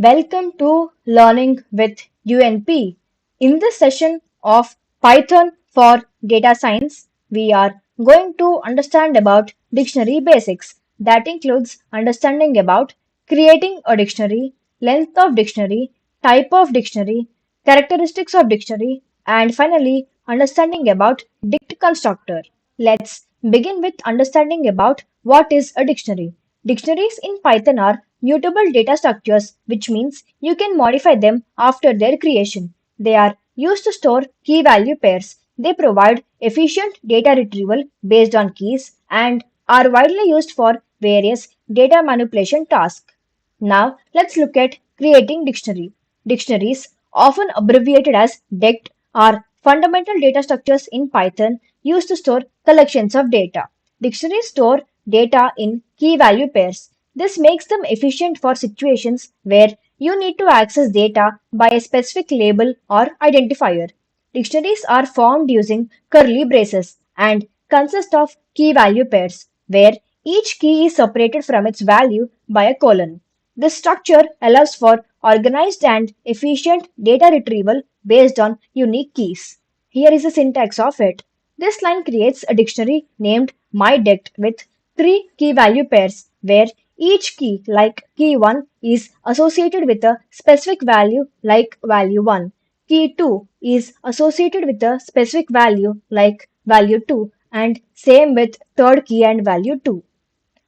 Welcome to Learning with UNP. In this session of Python for Data Science, we are going to understand about dictionary basics. That includes understanding about creating a dictionary, length of dictionary, type of dictionary, characteristics of dictionary, and finally understanding about dict constructor. Let's begin with understanding about what is a dictionary. Dictionaries in Python are mutable data structures, which means you can modify them after their creation. They are used to store key value pairs. They provide efficient data retrieval based on keys and are widely used for various data manipulation tasks. Now let's look at creating dictionary. Dictionaries, often abbreviated as DECT, are fundamental data structures in Python used to store collections of data. Dictionaries store data in key value pairs. This makes them efficient for situations where you need to access data by a specific label or identifier. Dictionaries are formed using curly braces and consist of key value pairs, where each key is separated from its value by a colon. This structure allows for organized and efficient data retrieval based on unique keys. Here is the syntax of it. This line creates a dictionary named myDict with three key value pairs where each key, like key 1, is associated with a specific value like value 1. Key 2 is associated with a specific value like value 2, and same with third key and value 2.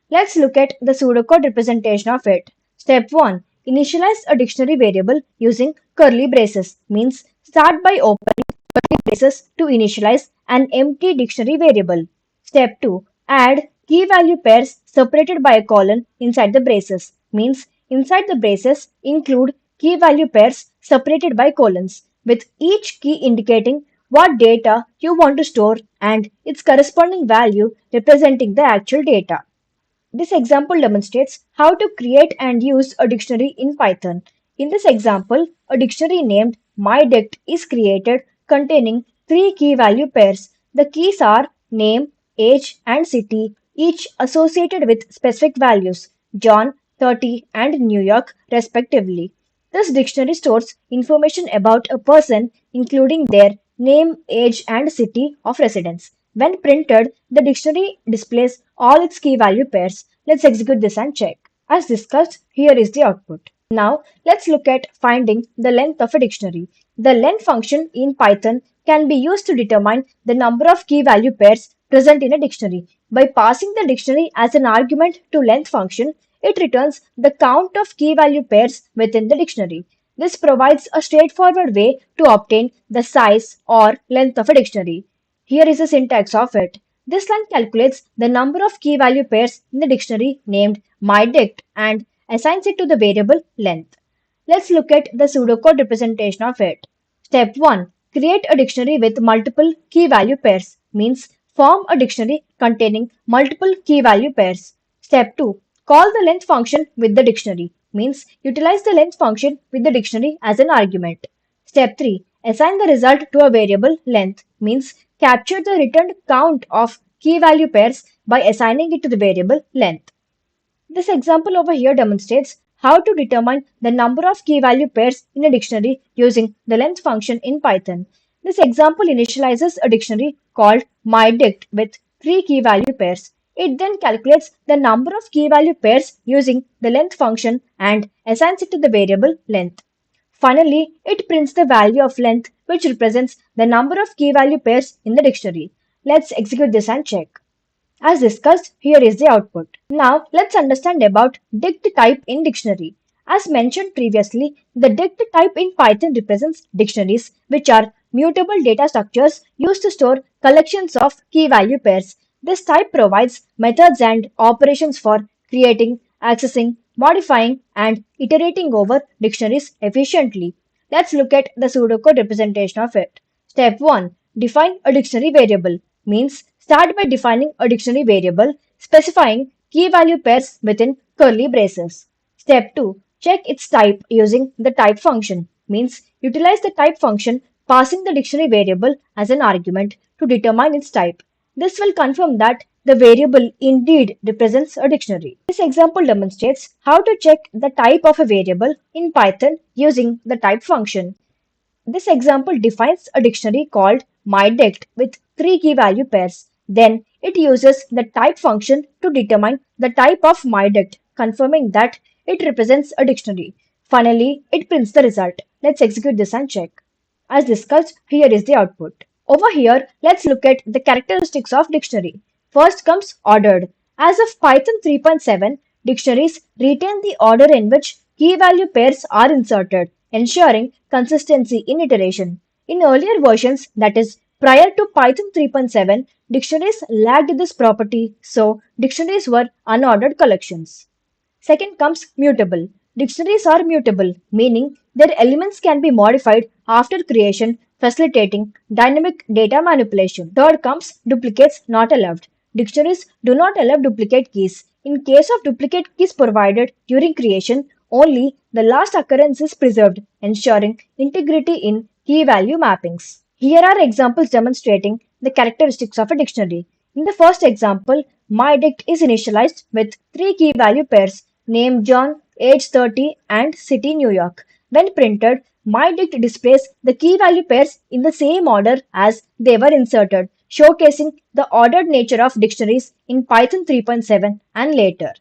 Let's look at the pseudocode representation of it. Step 1. Initialize a dictionary variable using curly braces. Means start by opening curly braces to initialize an empty dictionary variable. Step 2. Add key value pairs separated by a colon inside the braces. Means inside the braces include key value pairs separated by colons, with each key indicating what data you want to store and its corresponding value representing the actual data. This example demonstrates how to create and use a dictionary in Python. In this example, a dictionary named myDict is created containing three key value pairs. The keys are name, age, and city, each associated with specific values, John, 30, and New York, respectively. This dictionary stores information about a person, including their name, age, and city of residence. When printed, the dictionary displays all its key value pairs. Let's execute this and check. As discussed, here is the output. Now, let's look at finding the length of a dictionary. The length function in Python can be used to determine the number of key value pairs present in a dictionary. By passing the dictionary as an argument to length function, it returns the count of key value pairs within the dictionary. This provides a straightforward way to obtain the size or length of a dictionary. Here is the syntax of it. This line calculates the number of key value pairs in the dictionary named myDict and assigns it to the variable length. Let's look at the pseudocode representation of it. Step 1. Create a dictionary with multiple key value pairs. Means form a dictionary containing multiple key value pairs. Step 2. Call the length function with the dictionary. Means utilize the length function with the dictionary as an argument. Step 3. Assign the result to a variable length. Means capture the returned count of key value pairs by assigning it to the variable length. This example over here demonstrates how to determine the number of key value pairs in a dictionary using the length function in Python. This example initializes a dictionary called myDict with three key value pairs. It then calculates the number of key value pairs using the length function and assigns it to the variable length. Finally, it prints the value of length, which represents the number of key value pairs in the dictionary. Let's execute this and check. As discussed, here is the output. Now, let's understand about dict type in dictionary. As mentioned previously, the dict type in Python represents dictionaries, which are mutable data structures used to store collections of key value pairs. This type provides methods and operations for creating, accessing, modifying, and iterating over dictionaries efficiently. Let's look at the pseudocode representation of it. Step 1. Define a dictionary variable. Means start by defining a dictionary variable, specifying key value pairs within curly braces. Step 2. Check its type using the type function. Means utilize the type function passing the dictionary variable as an argument to determine its type. This will confirm that the variable indeed represents a dictionary. This example demonstrates how to check the type of a variable in Python using the type function. This example defines a dictionary called myDict with three key value pairs. Then it uses the type function to determine the type of myDict, confirming that it represents a dictionary. Finally, it prints the result. Let's execute this and check. As discussed, here is the output. Over here, let's look at the characteristics of dictionary. First comes ordered. As of Python 3.7, dictionaries retain the order in which key value pairs are inserted, ensuring consistency in iteration. In earlier versions, that is, prior to Python 3.7, dictionaries lacked this property, so dictionaries were unordered collections. Second comes mutable. Dictionaries are mutable, meaning their elements can be modified after creation, facilitating dynamic data manipulation. Third comes duplicates not allowed. Dictionaries do not allow duplicate keys. In case of duplicate keys provided during creation, only the last occurrence is preserved, ensuring integrity in key value mappings. Here are examples demonstrating the characteristics of a dictionary. In the first example, myDict is initialized with three key value pairs: name John, age 30, and city New York. When printed, myDict displays the key value pairs in the same order as they were inserted, showcasing the ordered nature of dictionaries in Python 3.7 and later.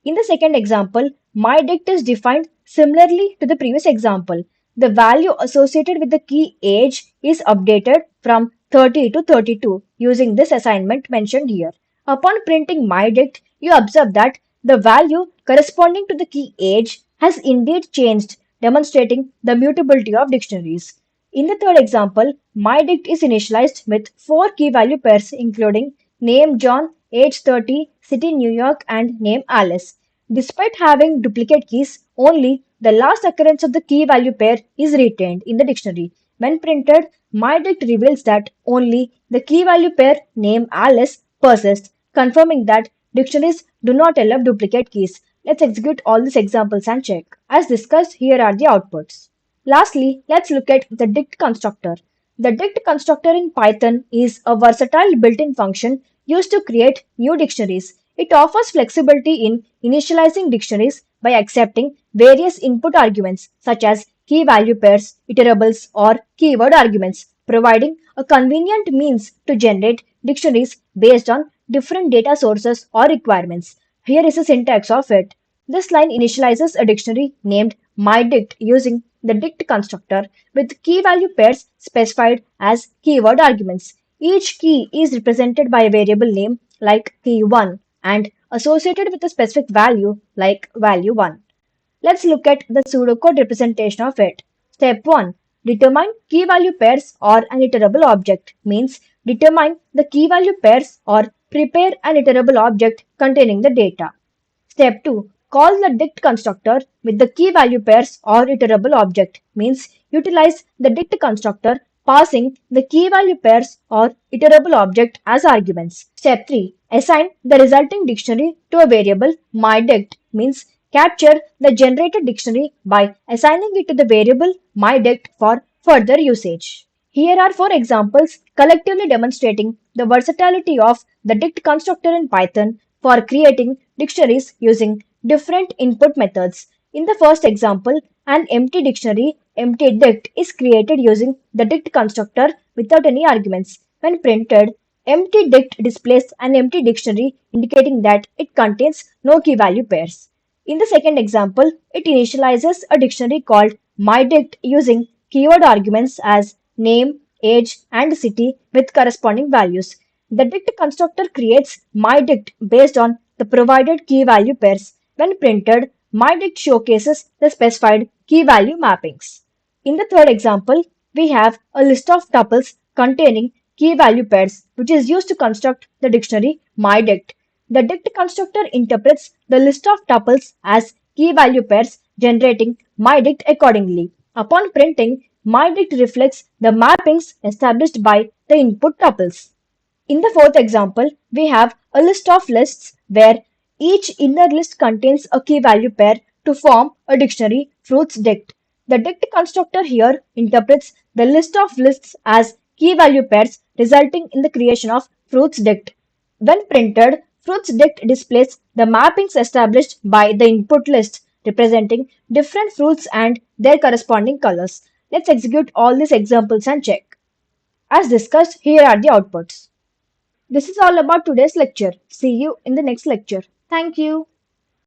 In the second example, myDict is defined similarly to the previous example. The value associated with the key age is updated from 30 to 32 using this assignment mentioned here. Upon printing myDict, you observe that the value corresponding to the key age has indeed changed, demonstrating the mutability of dictionaries. In the third example, myDict is initialized with four key value pairs including name John, age 30, city New York, and name Alice. Despite having duplicate keys, only the last occurrence of the key value pair is retained in the dictionary. When printed, myDict reveals that only the key value pair name Alice persists, confirming that dictionaries do not allow duplicate keys. Let's execute all these examples and check. As discussed, here are the outputs. Lastly, let's look at the dict constructor. The dict constructor in Python is a versatile built-in function used to create new dictionaries. It offers flexibility in initializing dictionaries by accepting various input arguments such as key value pairs, iterables, or keyword arguments, providing a convenient means to generate dictionaries based on different data sources or requirements. Here is a syntax of it. This line initializes a dictionary named myDict using the dict constructor with key value pairs specified as keyword arguments. Each key is represented by a variable name like key1 and associated with a specific value like value1. Let's look at the pseudocode representation of it. Step 1. Determine key value pairs or an iterable object means determine the key value pairs or prepare an iterable object containing the data. Step 2. Call the dict constructor with the key value pairs or iterable object means utilize the dict constructor passing the key value pairs or iterable object as arguments. Step 3. Assign the resulting dictionary to a variable myDict means capture the generated dictionary by assigning it to the variable myDict for further usage. Here are four examples collectively demonstrating the versatility of the dict constructor in Python for creating dictionaries using different input methods. In the first example, an empty dictionary, empty dict, is created using the dict constructor without any arguments. When printed, empty dict displays an empty dictionary indicating that it contains no key value pairs. In the second example, it initializes a dictionary called myDict using keyword arguments as name, age, and city with corresponding values. The dict constructor creates myDict based on the provided key value pairs. When printed, myDict showcases the specified key value mappings. In the third example, we have a list of tuples containing key value pairs, which is used to construct the dictionary myDict. The dict constructor interprets the list of tuples as key value pairs, generating myDict accordingly. Upon printing, myDict reflects the mappings established by the input tuples. In the fourth example, we have a list of lists where each inner list contains a key value pair to form a dictionary fruits dict. The dict constructor here interprets the list of lists as key value pairs, resulting in the creation of fruits dict. When printed, fruits dict displays the mappings established by the input list representing different fruits and their corresponding colors. Let's execute all these examples and check. As discussed, here are the outputs. This is all about today's lecture. See you in the next lecture. Thank you.